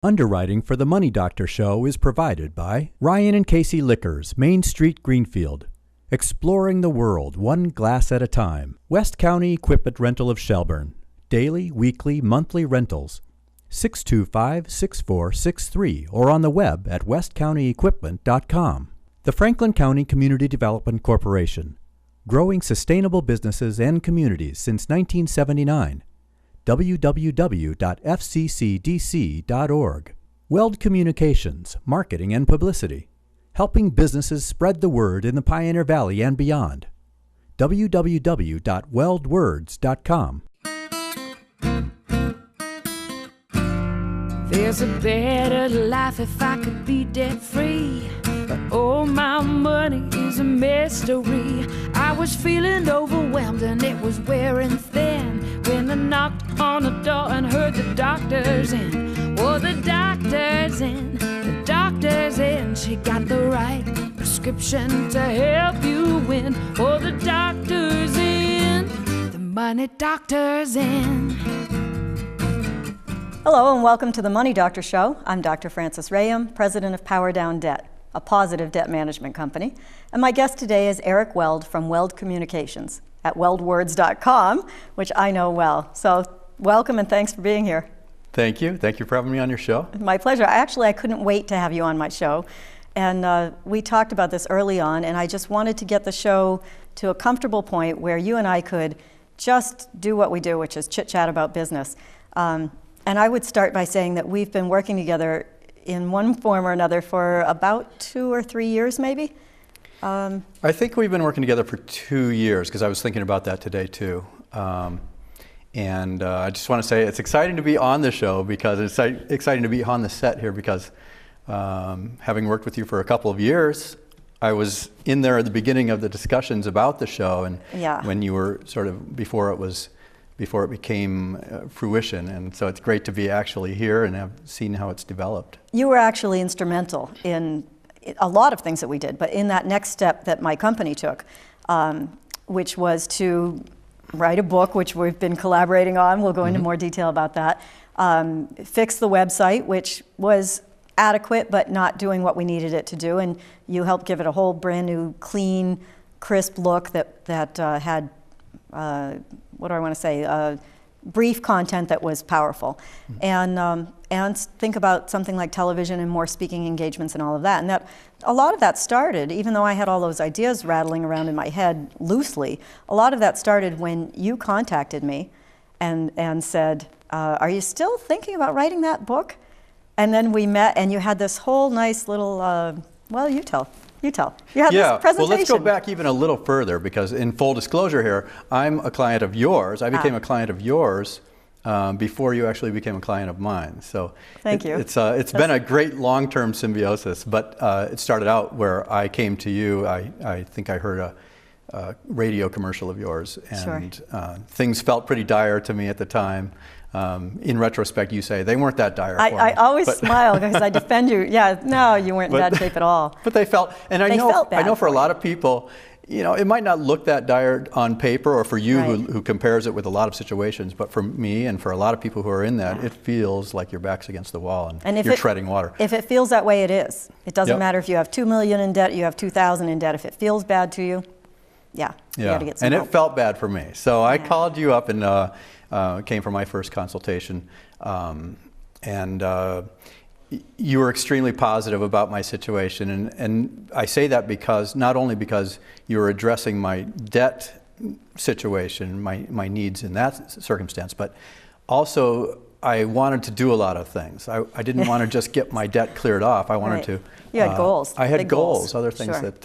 Underwriting for the Money Doctor Show is provided by Ryan and Casey Liquors, Main Street, Greenfield. Exploring the world one glass at a time. West County Equipment Rental of Shelburne. Daily, weekly, monthly rentals. 625-6463 or on the web at westcountyequipment.com. The Franklin County Community Development Corporation. Growing sustainable businesses and communities since 1979. www.fccdc.org. Weld Communications, Marketing and Publicity. Helping businesses spread the word in the Pioneer Valley and beyond. www.weldwords.com. There's a better life if I could be debt-free, but all my money is a mystery. I was feeling overwhelmed and it was wearing thin when I knocked on the door and heard the doctor's in. Oh, the doctor's in, the doctor's in. She got the right prescription to help you win. Oh, the doctor's in, the money doctor's in. Hello and welcome to the Money Doctor Show. I'm Dr. Frances Rayam, president of Power Down Debt, a positive debt management company. And my guest today is Eric Weld from Weld Communications at weldwords.com, which I know well. So welcome and thanks for being here. Thank you. Thank you for having me on your show. My pleasure. I couldn't wait to have you on my show. And we talked about this early on, and I just wanted to get the show to a comfortable point where you and I could just do what we do, which is chit-chat about business. And I would start by saying that we've been working together in one form or another for about 2 or 3 years, maybe? I think we've been working together for 2 years, because I was thinking about that today, too. I just want to say it's exciting to be on the show, because it's exciting to be on the set here, because having worked with you for a couple of years, I was in there at the beginning of the discussions about the show, and when you were sort of before it became fruition. And so it's great to be actually here and have seen how it's developed. You were actually instrumental in a lot of things that we did, but in that next step that my company took, which was to write a book, which we've been collaborating on. We'll go into more detail about that. Fix the website, which was adequate, but not doing what we needed it to do. And you helped give it a whole brand new, clean, crisp look that had what do I want to say, brief content that was powerful. And think about something like television and more speaking engagements and all of that. And that a lot of that started, even though I had all those ideas rattling around in my head loosely, a lot of that started when you contacted me and said, are you still thinking about writing that book? And then we met and you had this whole nice little, well, you tell. You had this presentation. Well, let's go back even a little further, because in full disclosure here, I'm a client of yours. I became a client of yours before you actually became a client of mine. So thank you. It's been a great long-term symbiosis, but it started out where I came to you. I think I heard a radio commercial of yours, and things felt pretty dire to me at the time. In retrospect, you say they weren't that dire for me. I always smile because I defend you. Yeah, no, you weren't in bad shape at all. But they felt, and I know for a lot of people, you know, it might not look that dire on paper, or for you who compares it with a lot of situations, but for me and for a lot of people who are in that, it feels like your back's against the wall and you're treading water. If it feels that way, it is. It doesn't matter if you have $2 million in debt, you have $2,000 in debt. If it feels bad to you, you got to get some help. It felt bad for me. So I called you up and came for my first consultation, and you were extremely positive about my situation, and I say that because not only because you were addressing my debt situation, my needs in that circumstance, but also I wanted to do a lot of things. I didn't want to just get my debt cleared off. I wanted to. You had goals. I had goals, other things that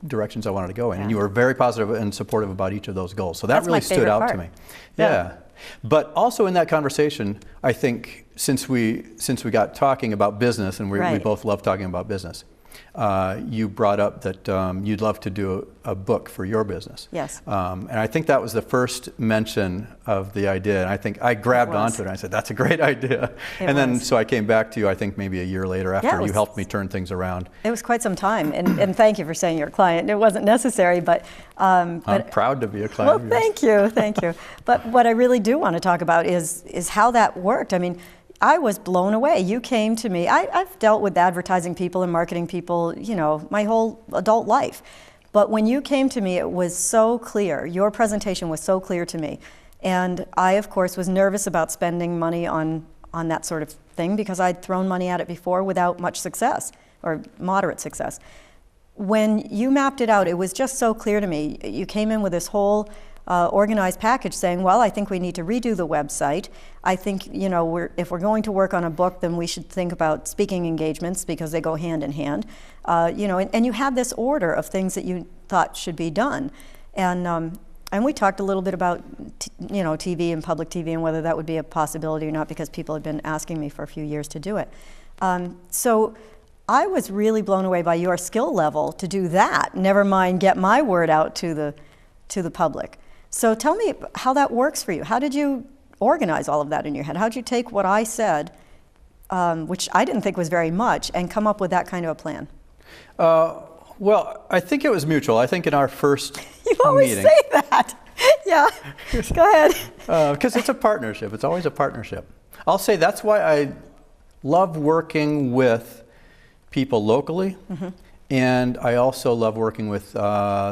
directions I wanted to go in, and you were very positive and supportive about each of those goals. So that really stood out to me. Yeah. But also in that conversation, I think since we got talking about business, and we both love talking about business, you brought up that you'd love to do a book for your business. Yes. And I think that was the first mention of the idea. And I think I grabbed onto it and I said, that's a great idea. Then so I came back to you, I think maybe a year later after you helped me turn things around. It was quite some time. And thank you for saying you're a client. It wasn't necessary, but I'm proud to be a client of yours. Thank you. But what I really do want to talk about is how that worked. I mean, I was blown away. You came to me. I've dealt with advertising people and marketing people, you know, my whole adult life. But when you came to me, it was so clear. Your presentation was so clear to me. And I, of course, was nervous about spending money on that sort of thing because I'd thrown money at it before without much success, or moderate success. When you mapped it out, it was just so clear to me. You came in with this whole organized package saying, well, I think we need to redo the website. I think, you know, if we're going to work on a book, then we should think about speaking engagements because they go hand in hand. You know, and you had this order of things that you thought should be done. And we talked a little bit about, you know, TV and public TV and whether that would be a possibility or not because people had been asking me for a few years to do it. So I was really blown away by your skill level to do that, never mind get my word out to the public. So tell me how that works for you. How did you organize all of that in your head? How did you take what I said, which I didn't think was very much, and come up with that kind of a plan? Well, I think it was mutual. I think in our first You always meeting, say that. Yeah, go ahead. because it's a partnership. It's always a partnership. I'll say that's why I love working with people locally, and I also love working with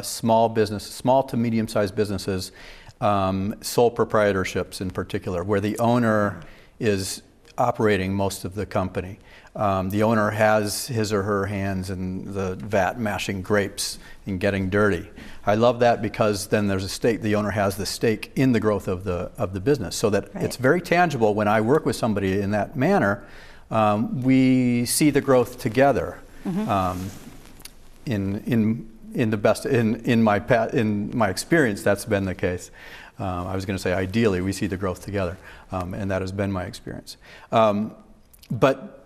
small to medium-sized businesses, sole proprietorships in particular, where the owner is operating most of the company. The owner has his or her hands in the vat mashing grapes and getting dirty. I love that because then there's a stake. The owner has the stake in the growth of the business, so that it's very tangible. When I work with somebody in that manner, we see the growth together. In my experience, that's been the case. I was going to say ideally we see the growth together, and that has been my experience. But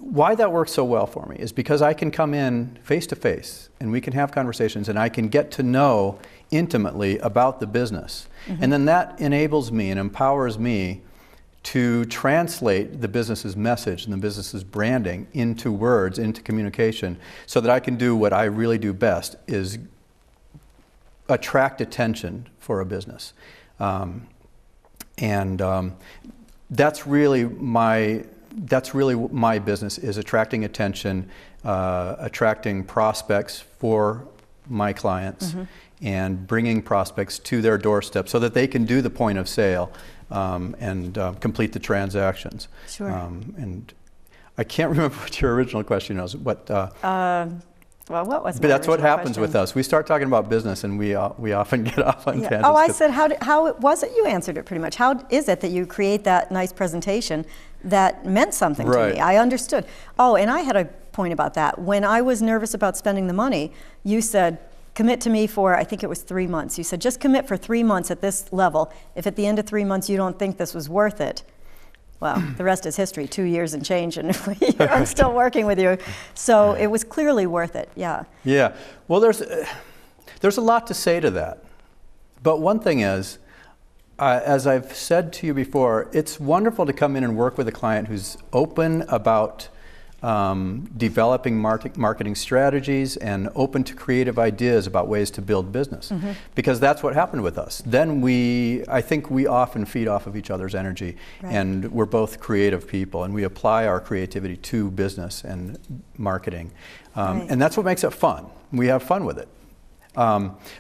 why that works so well for me is because I can come in face to face and we can have conversations and I can get to know intimately about the business. And then that enables me and empowers me to translate the business's message and the business's branding into words, into communication, so that I can do what I really do best, is attract attention for a business. That's really my business, is attracting attention, attracting prospects for my clients, and bringing prospects to their doorstep so that they can do the point of sale and complete the transactions. Sure. And I can't remember what your original question was. What what was? But that's what happens with us. We start talking about business, and we often get off on tangents. Oh, I said, how was it? You answered it pretty much. How is it that you create that nice presentation that meant something to me? I understood. Oh, and I had a point about that. When I was nervous about spending the money, you said, commit to me for, I think it was 3 months. You said, just commit for 3 months at this level. If at the end of 3 months you don't think this was worth it, well, the rest is history. 2 years and change, and I'm still working with you. So it was clearly worth it, yeah. Yeah, well, there's a lot to say to that. But one thing is, as I've said to you before, it's wonderful to come in and work with a client who's open about developing marketing strategies and open to creative ideas about ways to build business, because that's what happened with us. Then I think we often feed off of each other's energy, and we're both creative people, and we apply our creativity to business and marketing, and that's what makes it fun. We have fun with it,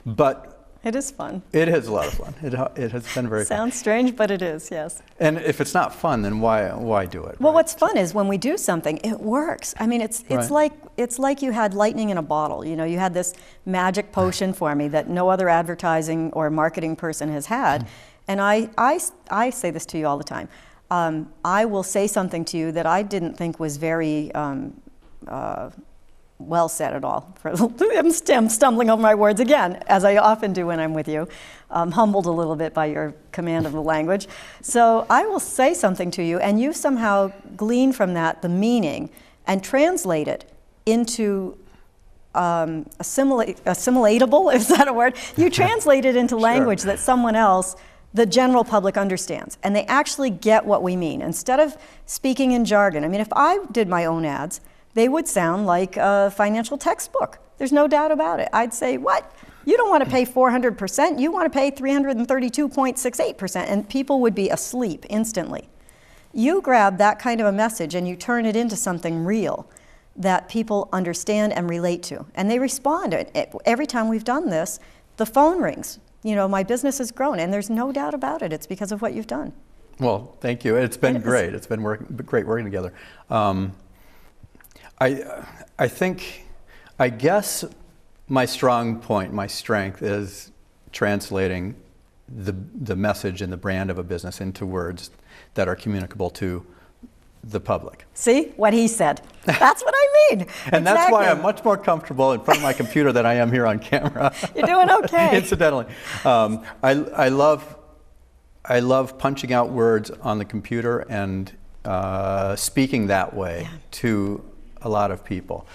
but it is fun. It is a lot of fun. It has been very fun. Sounds strange, but it is, yes. And if it's not fun, then why do it? Well, what's fun is when we do something, it works. I mean, it's like you had lightning in a bottle. You know, you had this magic potion for me that no other advertising or marketing person has had. And I say this to you all the time. I will say something to you that I didn't think was very well said at all. I'm stumbling over my words again, as I often do when I'm with you, humbled a little bit by your command of the language. So I will say something to you, and you somehow glean from that the meaning and translate it into assimilatable, is that a word? You translate it into language that someone else, the general public, understands, and they actually get what we mean. Instead of speaking in jargon, I mean, if I did my own ads, they would sound like a financial textbook. There's no doubt about it. I'd say, what? You don't want to pay 400%, you want to pay 332.68%, and people would be asleep instantly. You grab that kind of a message and you turn it into something real that people understand and relate to. And they respond. Every time we've done this, the phone rings. You know, my business has grown, and there's no doubt about it. It's because of what you've done. Well, thank you. It's been great. It's been great working together. I guess my strong point, my strength is translating the message and the brand of a business into words that are communicable to the public. See what he said? That's what I mean. And that's why I'm much more comfortable in front of my computer than I am here on camera. You're doing okay. Incidentally, I love punching out words on the computer and speaking that way to a lot of people.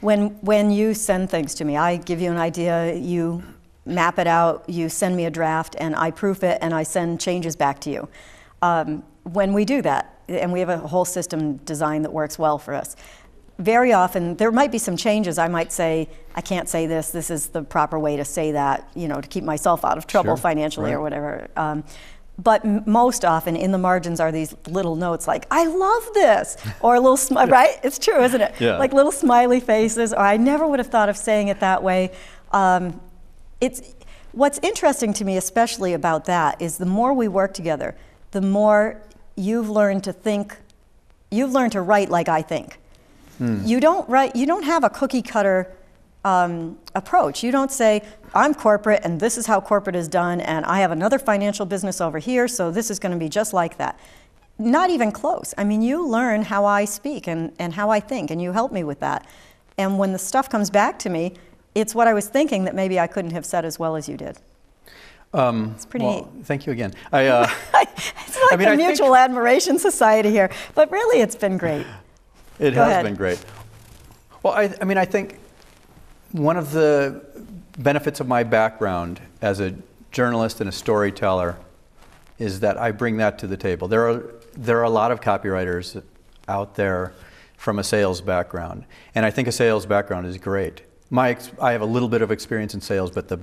When you send things to me, I give you an idea, you map it out, you send me a draft, and I proof it, and I send changes back to you. When we do that, and we have a whole system design that works well for us, very often there might be some changes. I might say, I can't say this, this is the proper way to say that, you know, to keep myself out of trouble financially or whatever. But most often in the margins are these little notes like, I love this, or a little, right? It's true, isn't it? Yeah. Like little smiley faces, or I never would have thought of saying it that way. What's interesting to me, especially about that, is the more we work together, the more you've learned to write like I think. You don't have a cookie cutter approach. You don't say, I'm corporate and this is how corporate is done, and I have another financial business over here, so this is going to be just like that. Not even close. I mean, you learn how I speak and how I think, and you help me with that. And when the stuff comes back to me, it's what I was thinking that maybe I couldn't have said as well as you did. It's pretty neat. Thank you again. It's like a mutual admiration society here, but really it's been great. It has been great. Well, I think one of the benefits of my background as a journalist and a storyteller is that I bring that to the table. There are a lot of copywriters out there from a sales background, and I think a sales background is great. I have a little bit of experience in sales, but the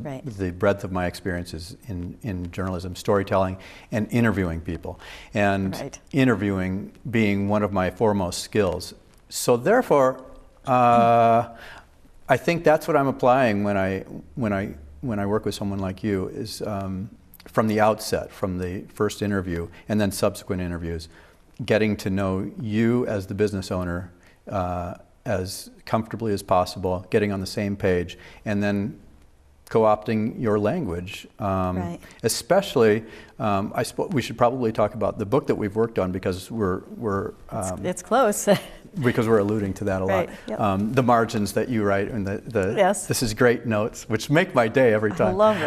breadth of my experience is in journalism, storytelling, and interviewing people. And interviewing being one of my foremost skills. So therefore, I think that's what I'm applying when I work with someone like you, is from the outset, from the first interview and then subsequent interviews, getting to know you as the business owner as comfortably as possible, getting on the same page, and then co-opting your language. Especially, we should probably talk about the book that we've worked on, because it's close. Because we're alluding to that a lot. Yep. The margins that you write and this is great notes, which make my day every time. I love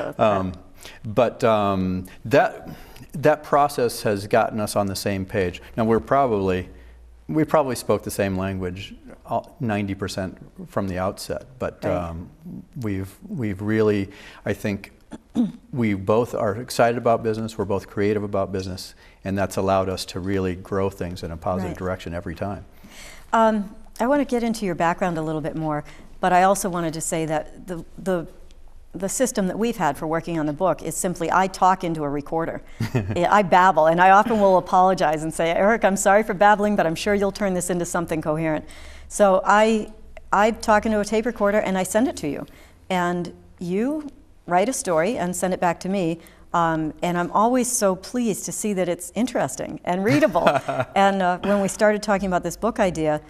those. That process has gotten us on the same page. Now we probably spoke the same language 90% from the outset, but we've really, I think, we both are excited about business, we're both creative about business, and that's allowed us to really grow things in a positive direction every time. I want to get into your background a little bit more, but I also wanted to say that the system that we've had for working on the book is simply I talk into a recorder. I babble, and I often will apologize and say, Eric, I'm sorry for babbling, but I'm sure you'll turn this into something coherent. So I talk into a tape recorder and I send it to you. And you write a story and send it back to me. And I'm always so pleased to see that it's interesting and readable. And when we started talking about this book idea,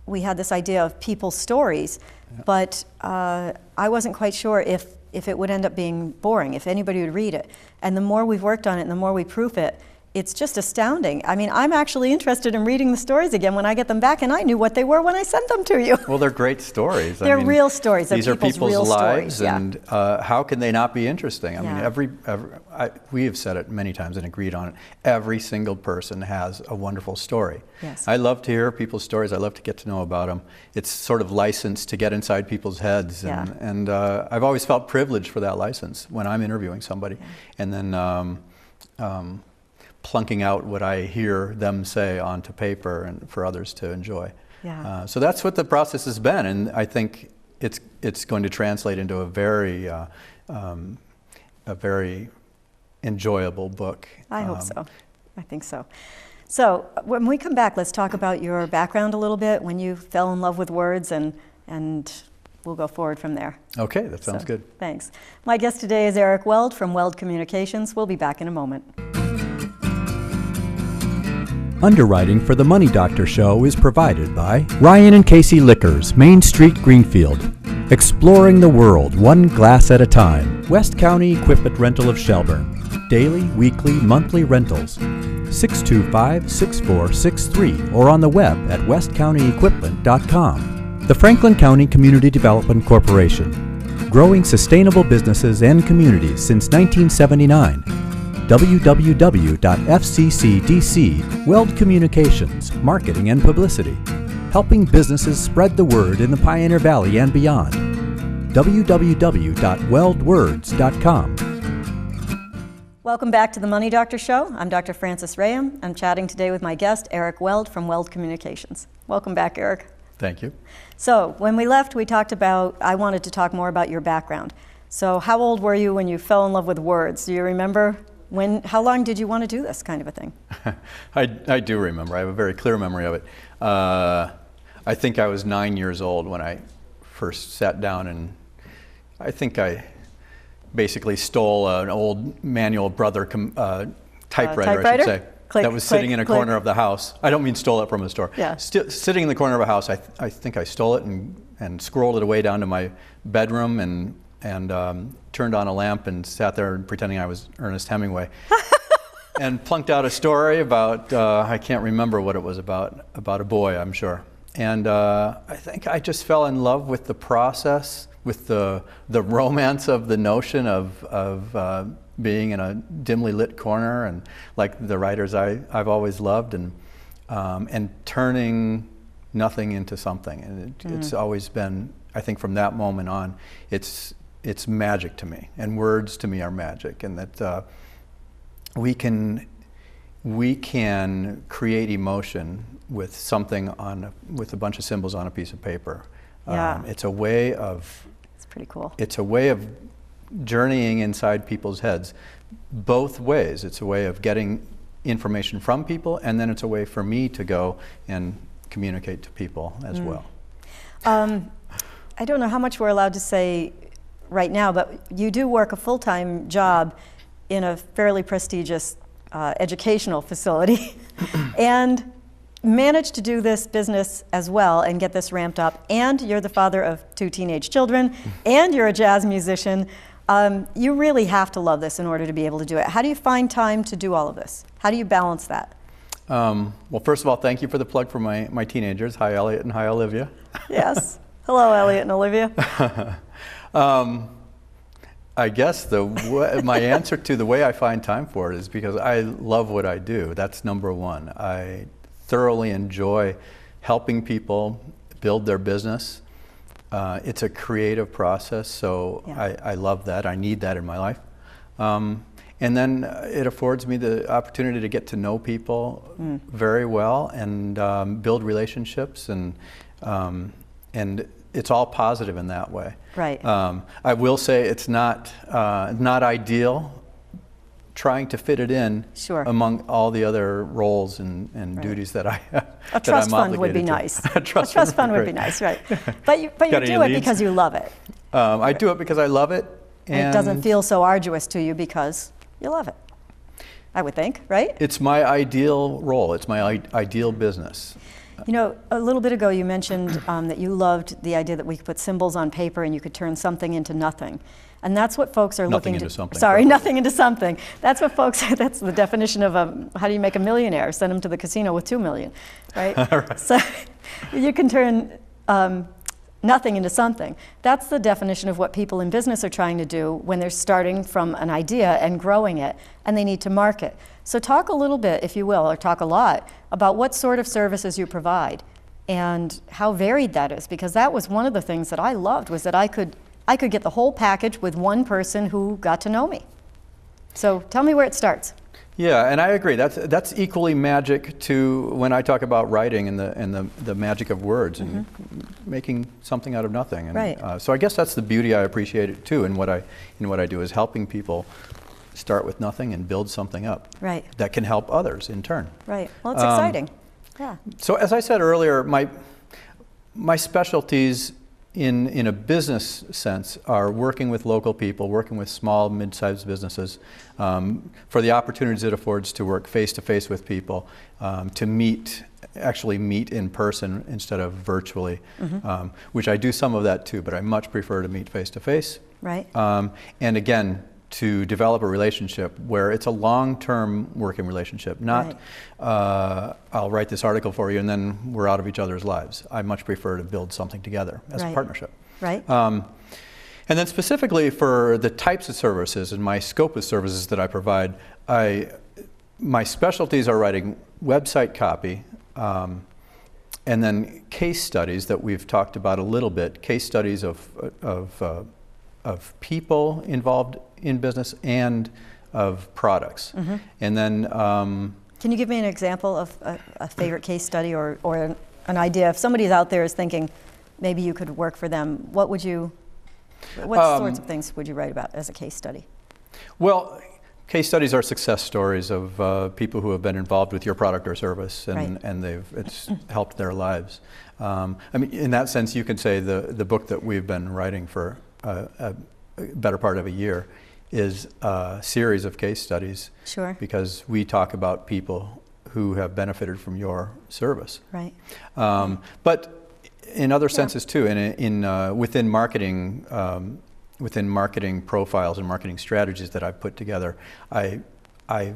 we had this idea of people's stories, but I wasn't quite sure if it would end up being boring, if anybody would read it. And the more we've worked on it and the more we proof it, it's just astounding. I mean, I'm actually interested in reading the stories again when I get them back, and I knew what they were when I sent them to you. Well, they're great stories. They're real stories. These are people's real lives, stories. and how can they not be interesting? I mean, we have said it many times and agreed on it. Every single person has a wonderful story. Yes. I love to hear people's stories. I love to get to know about them. It's sort of licensed to get inside people's heads, and I've always felt privileged for that license when I'm interviewing somebody, and then plunking out what I hear them say onto paper and for others to enjoy. So that's what the process has been, and I think it's going to translate into a very enjoyable book. I hope so. I think so. So when we come back, let's talk about your background a little bit, when you fell in love with words, and we'll go forward from there. Okay, that sounds good. Thanks. My guest today is Eric Weld from Weld Communications. We'll be back in a moment. Underwriting for the Money Doctor Show is provided by Ryan and Casey Liquors, Main Street, Greenfield. Exploring the world, one glass at a time. West County Equipment Rental of Shelburne. Daily, weekly, monthly rentals. 625-6463 or on the web at westcountyequipment.com. The Franklin County Community Development Corporation. Growing sustainable businesses and communities since 1979. www.fccdc. Weld Communications, Marketing and Publicity. Helping businesses spread the word in the Pioneer Valley and beyond. www.weldwords.com. Welcome back to the Money Doctor Show. I'm Dr. Frances Rayam. I'm chatting today with my guest, Eric Weld from Weld Communications. Welcome back, Eric. Thank you. So when we left, we talked about, I wanted to talk more about your background. So how old were you when you fell in love with words? Do you remember how long did you want to do this kind of a thing? I do remember. I have a very clear memory of it. I think I was 9 years old when I first sat down, and I think I basically stole an old manual Brother typewriter, I should say, that was sitting in a corner of the house. I don't mean stole it from a store. Yeah. Sitting in the corner of a house, I think I stole it and squirreled it away down to my bedroom and turned on a lamp and sat there pretending I was Ernest Hemingway. And plunked out a story about, I can't remember what it was about a boy, I'm sure. And I think I just fell in love with the process, with the romance of the notion of being in a dimly lit corner, and like the writers I've always loved, and turning nothing into something. And it's always been, I think from that moment on, it's magic to me, and words to me are magic, and that we can create emotion with something with a bunch of symbols on a piece of paper. Yeah. It's a way of. It's pretty cool. It's a way of journeying inside people's heads, both ways. It's a way of getting information from people, and then it's a way for me to go and communicate to people as well. I don't know how much we're allowed to say right now, but you do work a full-time job in a fairly prestigious educational facility and managed to do this business as well and get this ramped up, and you're the father of 2 teenage children, and you're a jazz musician. You really have to love this in order to be able to do it. How do you find time to do all of this? How do you balance that? Well, first of all, thank you for the plug for my teenagers. Hi, Elliot, and hi, Olivia. Yes. Hello, Elliot and Olivia. I guess my answer to the way I find time for it is because I love what I do. That's number one. I thoroughly enjoy helping people build their business. It's a creative process, so yeah. I love that. I need that in my life. And then it affords me the opportunity to get to know people very well and build relationships, and it's all positive in that way. Right. I will say it's not ideal trying to fit it in among all the other roles and duties that I have. A trust fund would be nice. A trust fund would be nice, right. But you do it because you love it. I do it because I love it. And it doesn't feel so arduous to you because you love it, I would think, right? It's my ideal role. It's my ideal business. You know, a little bit ago you mentioned that you loved the idea that we could put symbols on paper and you could turn something into nothing. And that's what folks are looking to. Nothing into something. That's what folks, that's the definition of how do you make a millionaire? Send them to the casino with 2 million, right? Right. So you can turn nothing into something. That's the definition of what people in business are trying to do when they're starting from an idea and growing it, and they need to market. So talk a little bit, if you will, or talk a lot, about what sort of services you provide and how varied that is, because that was one of the things that I loved, was that I could get the whole package with one person who got to know me. So tell me where it starts. Yeah, and I agree. That's equally magic to when I talk about writing and the magic of words and making something out of nothing. And, right. So I guess that's the beauty I appreciate it too in what I do, is helping people start with nothing and build something up. Right. That can help others in turn. Right. Well, it's exciting. Yeah. So as I said earlier, my specialties in a business sense are working with local people, working with small, mid-sized businesses, for the opportunities it affords to work face-to-face with people, to actually meet in person instead of virtually, which I do some of that too, but I much prefer to meet face-to-face. Right. And again, to develop a relationship where it's a long-term working relationship, not I'll write this article for you and then we're out of each other's lives. I much prefer to build something together as a partnership. Right. And then specifically for the types of services and my scope of services that I provide, my specialties are writing website copy, and then case studies that we've talked about a little bit, case studies of people involved in business and of products. And then can you give me an example of a favorite case study or an idea? If somebody's out there is thinking maybe you could work for them, what sorts of things would you write about as a case study? Well, case studies are success stories of people who have been involved with your product or service, and it's helped their lives. I mean, in that sense, you could say the book that we've been writing for a better part of a year is a series of case studies. Sure. Because we talk about people who have benefited from your service. Right. But in other senses too, within marketing profiles and marketing strategies that I've put together, I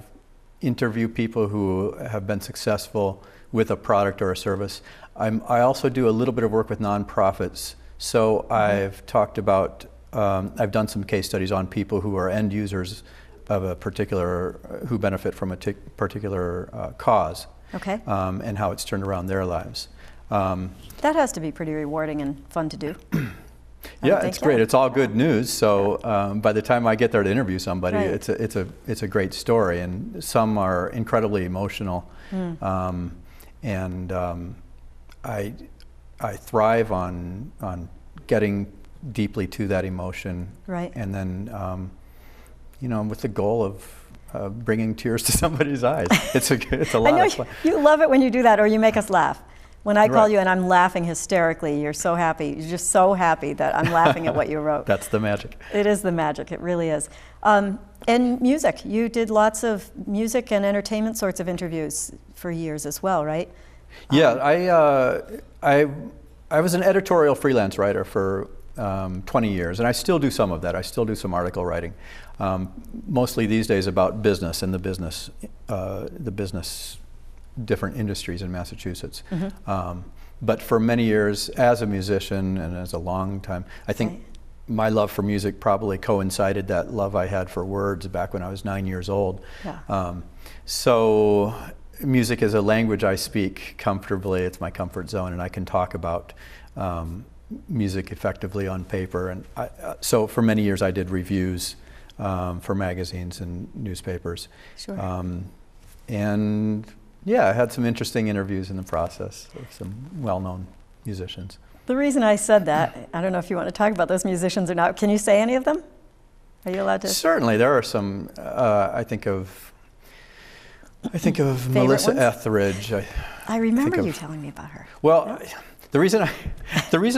interview people who have been successful with a product or a service. I also do a little bit of work with nonprofits. So I've talked about, I've done some case studies on people who are end users of a particular, who benefit from a particular cause. Okay. And how it's turned around their lives. That has to be pretty rewarding and fun to do. Yeah, it's great. It's all good news. So by the time I get there to interview somebody, it's a great story, and some are incredibly emotional. And I thrive on getting deeply to that emotion, and then with the goal of bringing tears to somebody's eyes. It's a lot of fun. You love it when you do that, or you make us laugh. When I call you and I'm laughing hysterically, you're so happy. You're just so happy that I'm laughing at what you wrote. That's the magic. It is the magic. It really is. And music. You did lots of music and entertainment sorts of interviews for years as well, right? Yeah, I was an editorial freelance writer for 20 years, and I still do some of that. I still do some article writing, mostly these days about business and the business different industries in Massachusetts. But for many years as a musician and as a long time, I think my love for music probably coincided that love I had for words back when I was 9 years old. So music is a language I speak comfortably. It's my comfort zone, and I can talk about music effectively on paper. And so for many years I did reviews for magazines and newspapers. Sure. And yeah, I had some interesting interviews in the process with some well-known musicians. The reason I said that, I don't know if you want to talk about those musicians or not. Can you say any of them? Are you allowed to? Certainly, there are some. I think of Melissa ones? Etheridge. I remember you telling me about her. Well, the reason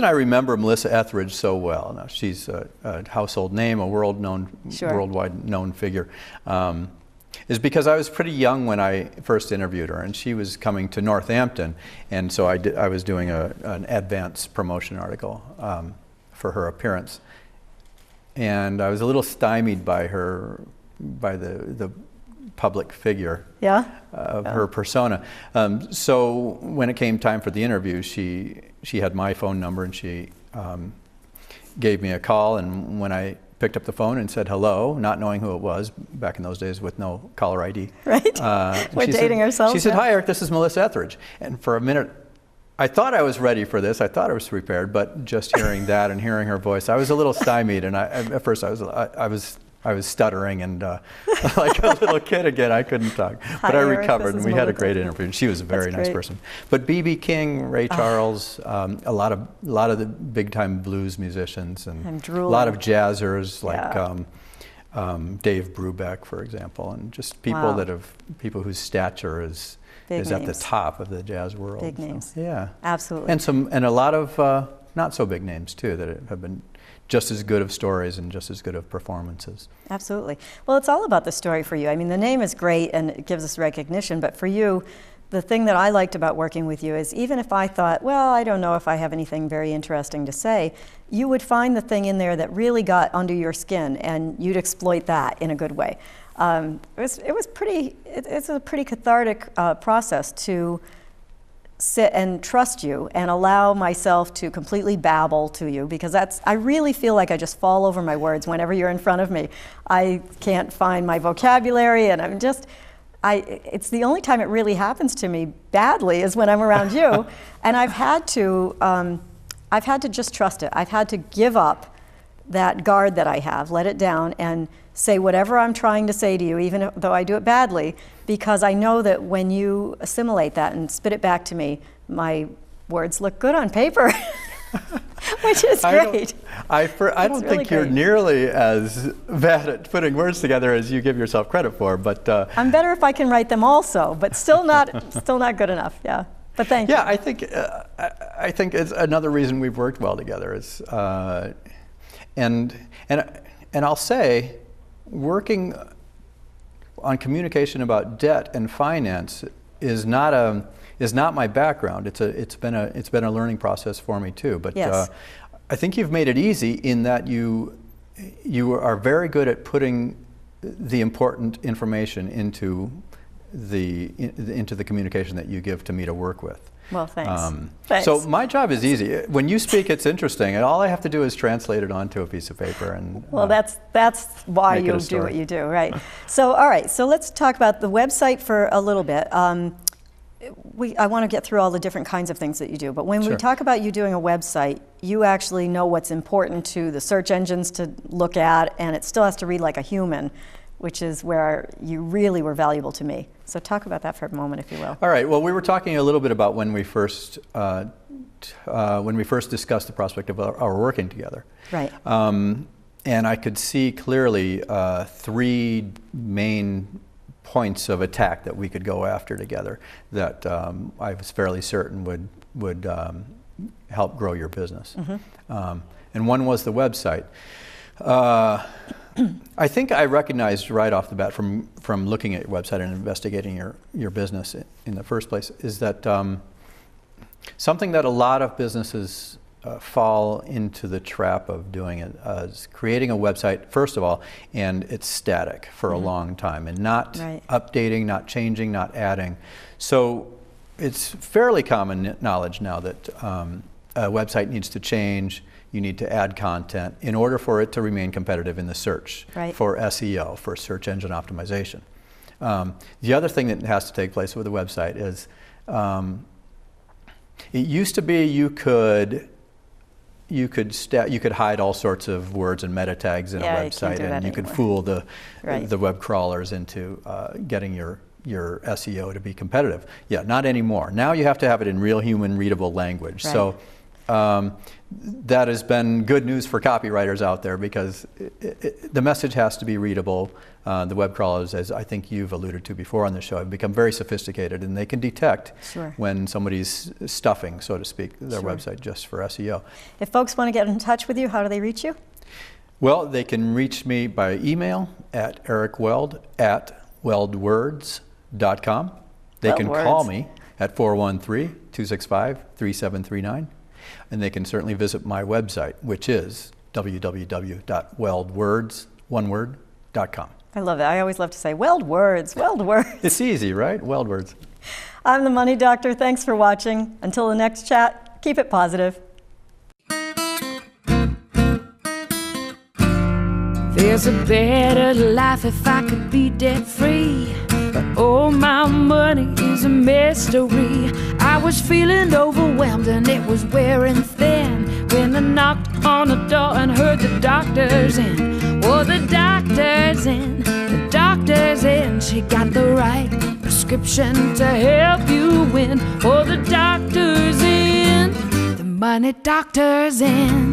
I remember Melissa Etheridge so well, now she's a household name, a worldwide known figure, is because I was pretty young when I first interviewed her, and she was coming to Northampton, and so I was doing an advance promotion article for her appearance, and I was a little stymied by the public figure of her persona. So when it came time for the interview, she had my phone number, and she gave me a call, and when I picked up the phone and said hello, not knowing who it was, back in those days with no caller ID. Right, we're dating ourselves. She said, "Hi Eric, this is Melissa Etheridge." And for a minute, I thought I was ready for this, I thought I was prepared, but just hearing that and hearing her voice, I was a little stymied, and at first I was stuttering and like a little kid again. I couldn't talk, but I recovered, and we had a great interview. And she was a very nice person. But B.B. King, Ray Charles, a lot of the big time blues musicians, and a lot of jazzers like Dave Brubeck, for example, and just people Wow. people whose stature is Big at the names. top of the jazz world. Big So, names. yeah. Absolutely. And a lot of not so big names too that have been just as good of stories and just as good of performances. Absolutely. Well, it's all about the story for you. I mean, the name is great and it gives us recognition, but for you, the thing that I liked about working with you is even if I thought, well, I don't know if I have anything very interesting to say, you would find the thing in there that really got under your skin and you'd exploit that in a good way. It's a pretty cathartic process to sit and trust you and allow myself to completely babble to you, because I really feel like I just fall over my words whenever you're in front of me. I can't find my vocabulary, and it's the only time it really happens to me badly is when I'm around you. And I've had to just trust it. I've had to give up that guard that I have, let it down, and say whatever I'm trying to say to you, even though I do it badly, because I know that when you assimilate that and spit it back to me, my words look good on paper, which is great. I don't really think you're great. nearly as bad at putting words together as you give yourself credit for, but I'm better if I can write them also, but still not good enough. Yeah, but thank you. yeah, I think it's another reason we've worked well together is, and I'll say, working on communication about debt and finance is not my background. It's been a learning process for me too. But Yes. I think you've made it easy in that you are very good at putting the important information into the communication that you give to me to work with. Well, thanks. Thanks. So my job is easy. When you speak, it's interesting, and all I have to do is translate it onto a piece of paper. And well, that's why make it a you do story. what you do, right? So, all right. So let's talk about the website for a little bit. I want to get through all the different kinds of things that you do, but when we Sure. talk about you doing a website, you actually know what's important to the search engines to look at, and it still has to read like a human, which is where you really were valuable to me. So talk about that for a moment, if you will. All right. Well, we were talking a little bit about when we first discussed the prospect of our working together. Right. And I could see clearly three main points of attack that we could go after together that I was fairly certain would help grow your business. Mm-hmm. And one was the website. I think I recognized right off the bat from looking at your website and investigating your business in the first place is that something that a lot of businesses fall into the trap of doing is creating a website, first of all, and it's static for a long time and not Right. updating, not changing, not adding. So it's fairly common knowledge now that a website needs to change. You need to add content in order for it to remain competitive in the search, Right. for SEO, for search engine optimization. The other thing that has to take place with a website is it used to be you could hide all sorts of words and meta tags in Yeah, a you can't website, do that and you could anymore. fool Right. the web crawlers into getting your SEO to be competitive. Yeah, not anymore. Now you have to have it in real human readable language. Right. So that has been good news for copywriters out there because the message has to be readable. The web crawlers, as I think you've alluded to before on the show, have become very sophisticated, and they can detect Sure. when somebody's stuffing, so to speak, their Sure. website just for SEO. If folks want to get in touch with you, how do they reach you? Well, they can reach me by email at ericweld@weldwords.com. They can Weld call Words. me at 413-265-3739. And they can certainly visit my website, which is www.weldwords.com. I love it. I always love to say, Weld Words, Weld Words. It's easy, right? Weld Words. I'm the Money Doctor. Thanks for watching. Until the next chat, keep it positive. There's a better life if I could be debt free. But oh, my money is a mystery. I was feeling overwhelmed and it was wearing thin when I knocked on the door and heard the doctor's in. Oh, the doctor's in, the doctor's in. She got the right prescription to help you win. Oh, the doctor's in, the money doctor's in.